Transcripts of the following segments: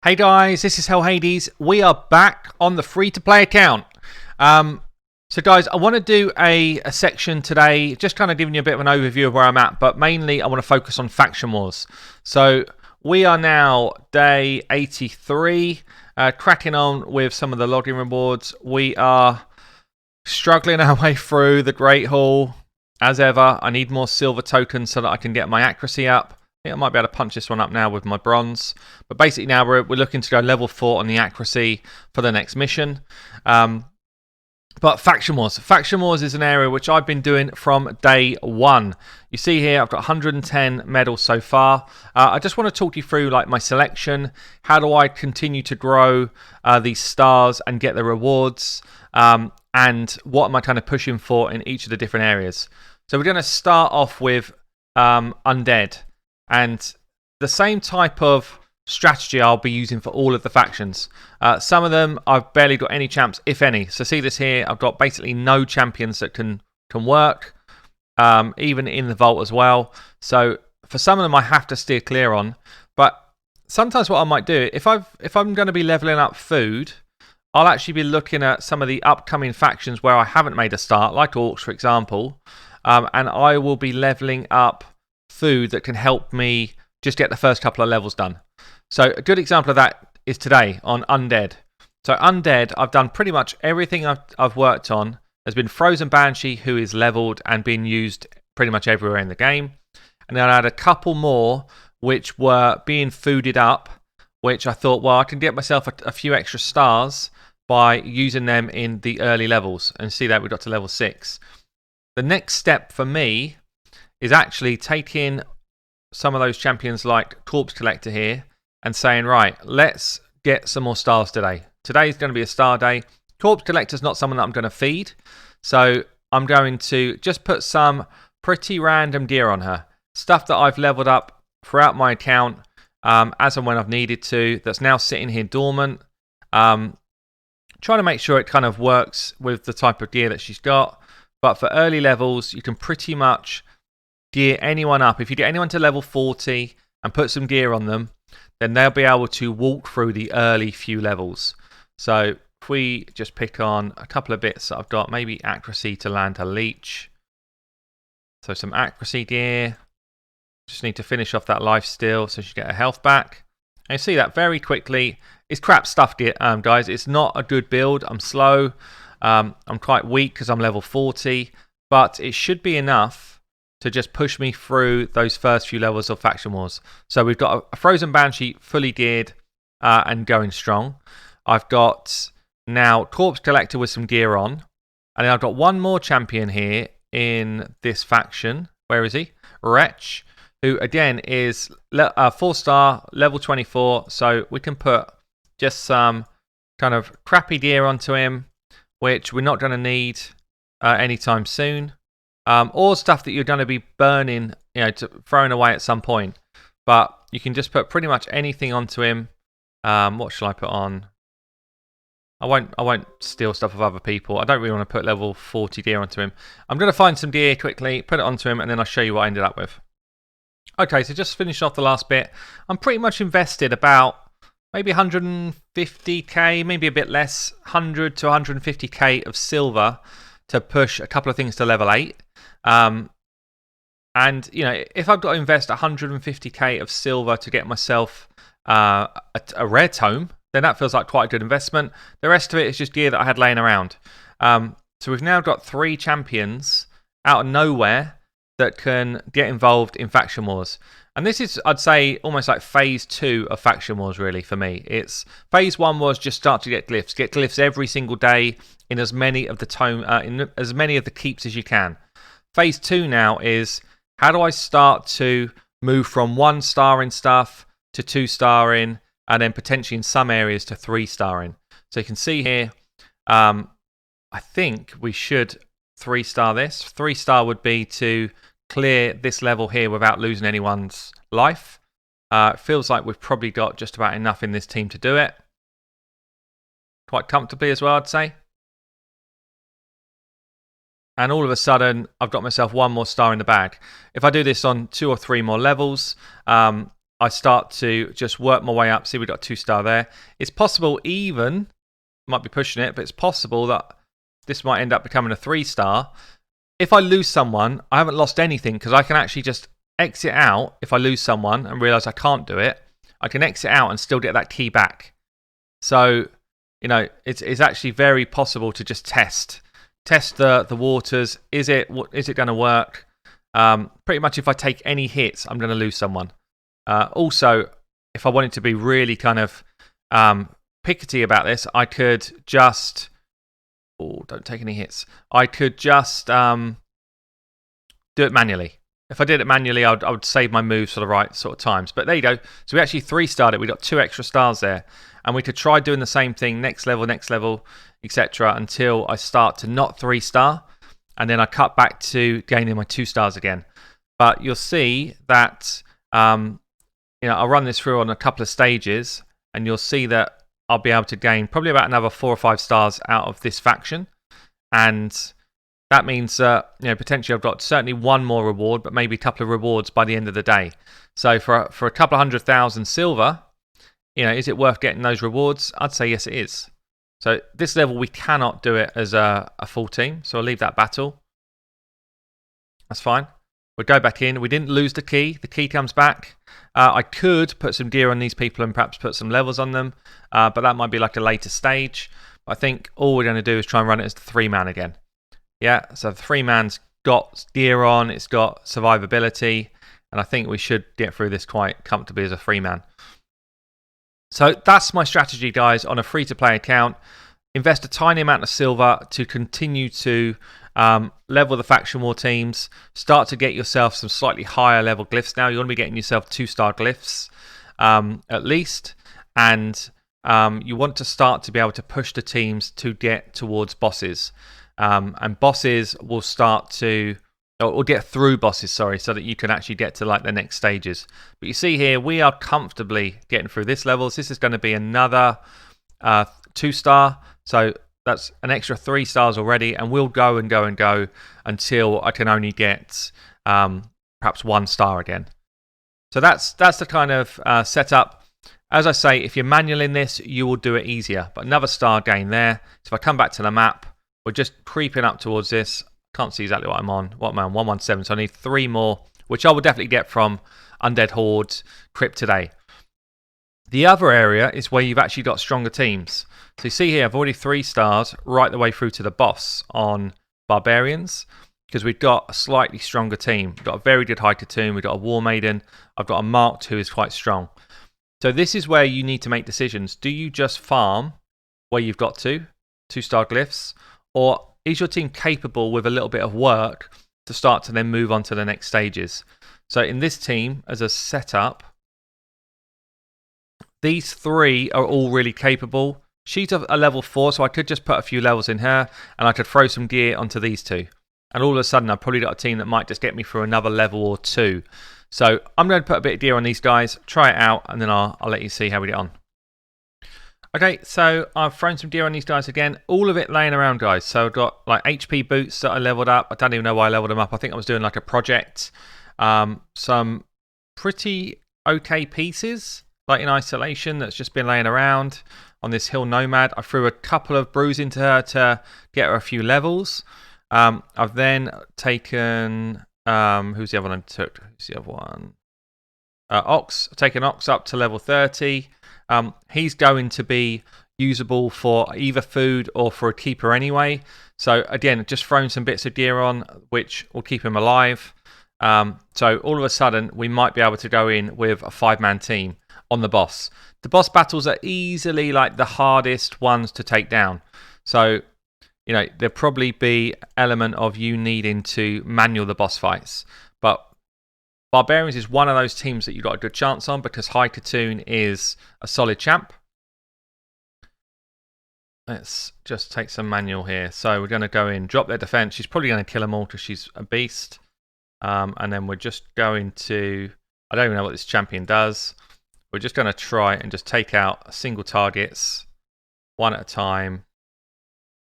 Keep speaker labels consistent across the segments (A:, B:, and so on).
A: Hey guys, this is Hell Hades. We are back on the free-to-play account. So guys, I want to do a section today, just kind of giving you a bit of an overview of where I'm at, but mainly I want to focus on Faction Wars. So we are now day 83, cracking on with some of the login rewards. We are struggling our way through the Great Hall. As ever, I need more silver tokens so that I can get my accuracy up. I think I might be able to punch this one up now with my bronze. But basically now we're looking to go level 4 on the accuracy for the next mission. But Faction Wars. Faction Wars is an area which I've been doing from day one. You see here I've got 110 medals so far. I just want to talk you through like my selection. How do I continue to grow these stars and get the rewards? And what am I kind of pushing for in each of the different areas? So we're going to start off with Undead. And the same type of strategy I'll be using for all of the factions. Some of them I've barely got any champs, if any. So see this here, I've got basically no champions that can work, even in the vault as well. So for some of them I have to steer clear on. But sometimes what I might do, if I'm going to be leveling up food, I'll actually be looking at some of the upcoming factions where I haven't made a start, like Orcs for example, and I will be leveling up food that can help me just get the first couple of levels done. So a good example of that is today on Undead. So Undead, I've done pretty much everything I've worked on. There's been Frozen Banshee, who is leveled and being used pretty much everywhere in the game. And then I had a couple more which were being fooded up, which I thought, well, I can get myself a few extra stars by using them in the early levels. And see that we got to level 6. The next step for me is actually taking some of those champions like Corpse Collector here and saying, right, let's get some more stars today. Today's going to be a star day. Corpse Collector's not someone that I'm going to feed, so I'm going to just put some pretty random gear on her. Stuff that I've leveled up throughout my account as and when I've needed to, that's now sitting here dormant. Trying to make sure it kind of works with the type of gear that she's got. But for early levels, you can pretty much gear anyone up. If you get anyone to level 40 and put some gear on them, then they'll be able to walk through the early few levels. So if we just pick on a couple of bits that I've got, maybe accuracy to land a leech. So some accuracy gear. Just need to finish off that life steal so she get her health back. And you see that very quickly. It's crap stuff, guys. It's not a good build. I'm slow. I'm quite weak because I'm level 40. But it should be enough to just push me through those first few levels of Faction Wars. So we've got a Frozen Banshee fully geared and going strong. I've got now Corpse Collector with some gear on. And then I've got one more champion here in this faction. Where is he? Wretch, who again is 4-star, level 24. So we can put just some kind of crappy gear onto him, which we're not going to need anytime soon. Or stuff that you're going to be burning, throwing away at some point. But you can just put pretty much anything onto him. What shall I put on? I won't steal stuff of other people. I don't really want to put level 40 gear onto him. I'm going to find some gear quickly, put it onto him, and then I'll show you what I ended up with. Okay, so just finish off the last bit. I'm pretty much invested about maybe 150k, maybe a bit less, 100 to 150k of silver to push a couple of things to level 8. And, if I've got to invest 150k of silver to get myself a rare tome, then that feels like quite a good investment. The rest of it is just gear that I had laying around. So we've now got 3 champions out of nowhere that can get involved in Faction Wars. And this is, I'd say, almost like phase 2 of Faction Wars, really, for me. It's phase 1 was just start to get glyphs every single day in as many of the in as many of the keeps as you can. Phase 2 now is, how do I start to move from 1-star in stuff to 2-star in, and then potentially in some areas to 3-star in. So you can see here, I think we should 3-star this. 3-star would be to clear this level here without losing anyone's life. It feels like we've probably got just about enough in this team to do it. Quite comfortably as well, I'd say. And all of a sudden, I've got myself 1 more star in the bag. If I do this on 2 or 3 more levels, I start to just work my way up. See, we've got a 2-star there. It's possible even, might be pushing it, but it's possible that this might end up becoming a 3-star. If I lose someone, I haven't lost anything because I can actually just exit out. If I lose someone and realise I can't do it, I can exit out and still get that key back. So, it's actually very possible to just test the waters. Is it going to work? Pretty much if I take any hits, I'm going to lose someone. Also, if I wanted to be really kind of pickety about this, I could just... Oh, don't take any hits. I could just do it manually. If I did it manually, I would save my moves for the right sort of times. But there you go. So we actually 3-starred it. We got 2 extra stars there. And we could try doing the same thing, next level, etc., until I start to not 3-star. And then I cut back to gaining my 2 stars again. But you'll see that I'll run this through on a couple of stages, and you'll see that I'll be able to gain probably about another 4 or 5 stars out of this faction. And that means potentially I've got certainly one more reward, but maybe a couple of rewards by the end of the day. So for a couple of 100,000 silver, is it worth getting those rewards? I'd say yes, it is. So this level we cannot do it as a full team, so I'll leave that battle. That's fine. We'll go back in. We didn't lose the key. The key comes back. I could put some gear on these people and perhaps put some levels on them, but that might be like a later stage. I think all we're going to do is try and run it as the 3-man again. Yeah, so the 3-man's got gear on, it's got survivability, and I think we should get through this quite comfortably as a 3-man. So that's my strategy, guys, on a free-to-play account. Invest a tiny amount of silver to continue to level the faction war teams. Start to get yourself some slightly higher level glyphs now. You want to be getting yourself 2-star glyphs at least. And you want to start to be able to push the teams to get towards bosses. And bosses will start to... or get through bosses, sorry, so that you can actually get to like the next stages. But you see here, we are comfortably getting through this level. So this is going to be another 2-star. So that's an extra 3 stars already, and we'll go and go and go until I can only get perhaps 1 star again. So that's the kind of setup. As I say, if you're manual in this, you will do it easier. But another star gain there. So if I come back to the map, we're just creeping up towards this. Can't see exactly what I'm on. What am I on? 117. So I need 3 more, which I will definitely get from Undead Horde Crypt today. The other area is where you've actually got stronger teams. So you see here, I've already 3 stars right the way through to the boss on Barbarians, because we've got a slightly stronger team. We've got a very good High Katoon, we've got a War Maiden, I've got a Marked who is quite strong. So this is where you need to make decisions. Do you just farm where you've got to, 2-star glyphs, or is your team capable with a little bit of work to start to then move on to the next stages? So in this team, as a setup, these 3 are all really capable. She's a level 4, so I could just put a few levels in her, and I could throw some gear onto these 2. And all of a sudden, I've probably got a team that might just get me through another level or 2. So I'm going to put a bit of gear on these guys, try it out, and then I'll let you see how we get on. Okay, so I've thrown some gear on these guys again. All of it laying around, guys. So I've got like HP boots that I leveled up. I don't even know why I leveled them up. I think I was doing like a project. Some pretty okay pieces, like in isolation, that's just been laying around on this Hill Nomad. I threw a couple of brews into her to get her a few levels. I've then taken... who's the other one I took? Who's the other one? Ox. I've taken Ox up to level 30. He's going to be usable for either food or for a keeper anyway. So again, just throwing some bits of gear on, which will keep him alive. So all of a sudden, we might be able to go in with a 5-man team on the boss. The boss battles are easily like the hardest ones to take down. So, there'll probably be element of you needing to manual the boss fights. But Barbarians is one of those teams that you've got a good chance on because High Katoon is a solid champ. Let's just take some manual here. So we're going to go in, drop their defense. She's probably going to kill them all because she's a beast. And then we're just going to... I don't even know what this champion does. We're just going to try and just take out single targets one at a time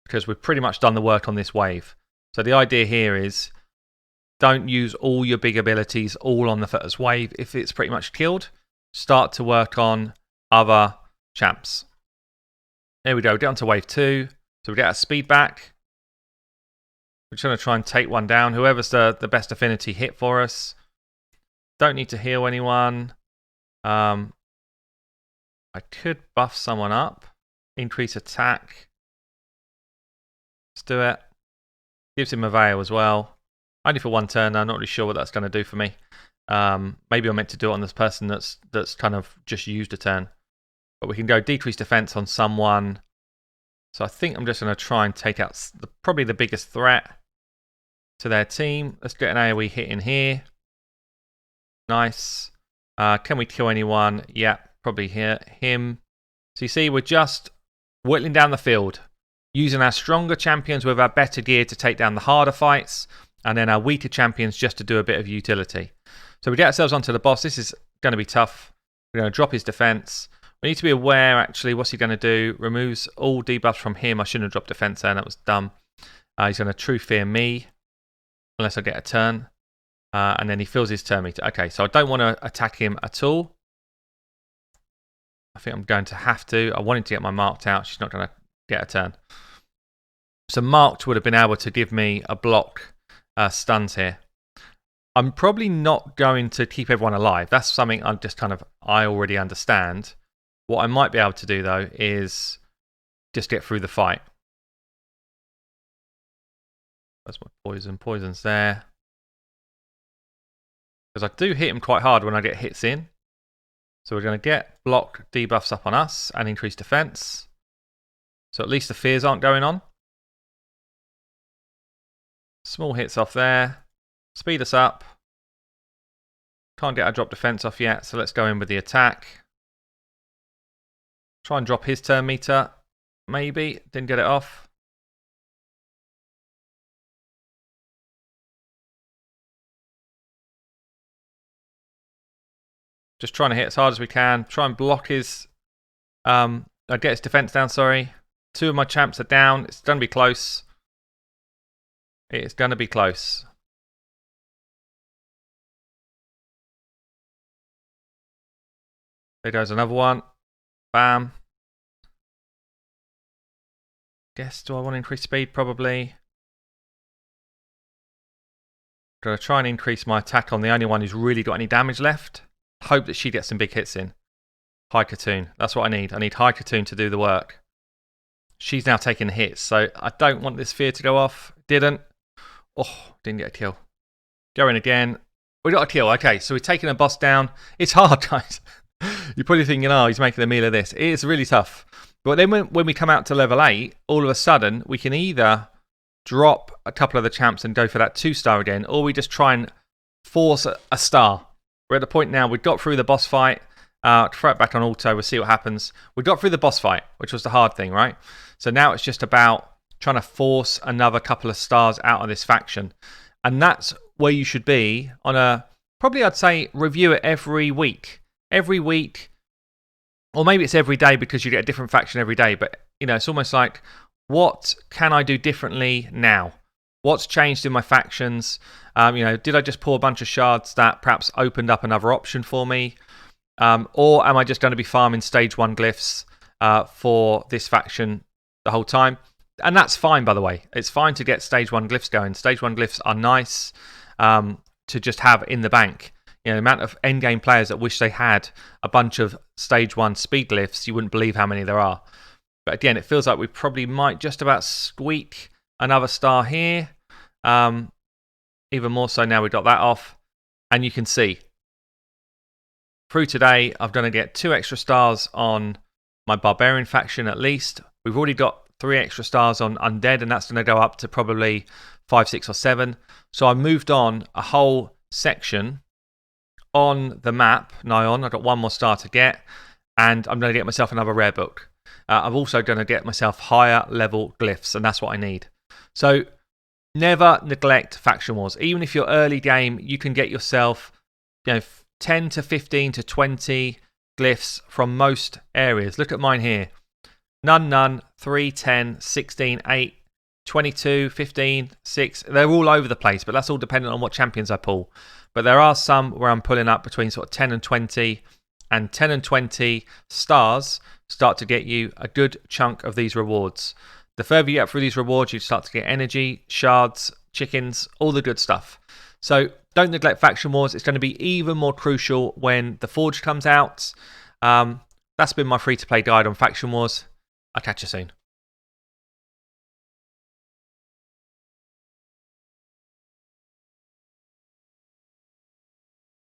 A: because we've pretty much done the work on this wave. So the idea here is don't use all your big abilities all on the first wave if it's pretty much killed. start to work on other champs. There we go, get onto wave 2. So we get our speed back. We're just going to try and take one down. Whoever's the best affinity hit for us. Don't need to heal anyone. I could buff someone up. Increase attack. Let's do it. Gives him a veil as well. Only for one turn. I'm not really sure what that's going to do for me. Maybe I'm meant to do it on this person that's kind of just used a turn. But we can go decrease defense on someone. So I think I'm just going to try and take out probably the biggest threat to their team. Let's get an AoE hit in here. Nice. Can we kill anyone? Yeah, probably him. So you see, we're just whittling down the field, using our stronger champions with our better gear to take down the harder fights, and then our weaker champions just to do a bit of utility. So we get ourselves onto the boss. This is going to be tough. We're going to drop his defense. We need to be aware, actually, what's he going to do? Removes all debuffs from him. I shouldn't have dropped defense there. That was dumb. He's going to True Fear me, unless I get a turn. And then he fills his turn meter. Okay, so I don't want to attack him at all. I think I'm going to have to. I wanted to get my Marked out. She's not going to get a turn. So Marked would have been able to give me a block stuns here. I'm probably not going to keep everyone alive. That's something I already understand. What I might be able to do, though, is just get through the fight. That's my poison. Poison's there. Because I do hit him quite hard when I get hits in. So we're going to get block debuffs up on us and increase defense. So at least the fears aren't going on. Small hits off there. Speed us up. Can't get our drop defense off yet, so let's go in with the attack. Try and drop his turn meter. Maybe. Didn't get it off. Just trying to hit as hard as we can. Try and block his... get his defense down, sorry. 2 of my champs are down. It's going to be close. It's going to be close. There goes another one. Bam. Guess, do I want to increase speed? Probably. Going to try and increase my attack on the only one who's really got any damage left. Hope that she gets some big hits in. High Katoon. That's what I need. I need High Katoon to do the work. She's now taking the hits, so I don't want this fear to go off. Didn't. Oh, didn't get a kill. Going again. We got a kill. Okay, so we're taking a boss down. It's hard, guys. You're probably thinking, oh, he's making a meal of this. It's really tough. But then when we come out to level 8, all of a sudden, we can either drop a couple of the champs and go for that 2-star again, or we just try and force a star. We're at the point now, we got through the boss fight. Throw it back on auto, we'll see what happens. We got through the boss fight, which was the hard thing, right? So now it's just about trying to force another couple of stars out of this faction. And that's where you should be on a, probably I'd say, review it every week. Every week, or maybe it's every day because you get a different faction every day, but it's almost like, what can I do differently now? What's changed in my factions? Did I just pull a bunch of shards that perhaps opened up another option for me? Or am I just going to be farming stage 1 glyphs for this faction the whole time? And that's fine, by the way. It's fine to get stage 1 glyphs going. Stage 1 glyphs are nice to just have in the bank. The amount of endgame players that wish they had a bunch of stage 1 speed glyphs, you wouldn't believe how many there are. But again, it feels like we probably might just about squeak another star here. Even more so now we got that off. And you can see, through today, I'm going to get 2 extra stars on my Barbarian faction at least. We've already got 3 extra stars on Undead, and that's going to go up to probably 5, 6, or 7. So I moved on a whole section on the map, Nyon. I've got 1 more star to get, and I'm going to get myself another rare book. I'm also going to get myself higher level glyphs, and that's what I need. So never neglect faction wars. Even if you're early game, you can get yourself 10 to 15 to 20 glyphs from most areas. Look at mine here. None, 3, 10, 16, 8, 22, 15, 6. They're all over the place, but that's all dependent on what champions I pull. But there are some where I'm pulling up between sort of 10 and 20, and 10 and 20 stars start to get you a good chunk of these rewards. The further you get through these rewards, you start to get energy, shards, chickens, all the good stuff. So don't neglect Faction Wars. It's going to be even more crucial when the Forge comes out. That's been my free-to-play guide on Faction Wars. I'll catch you soon.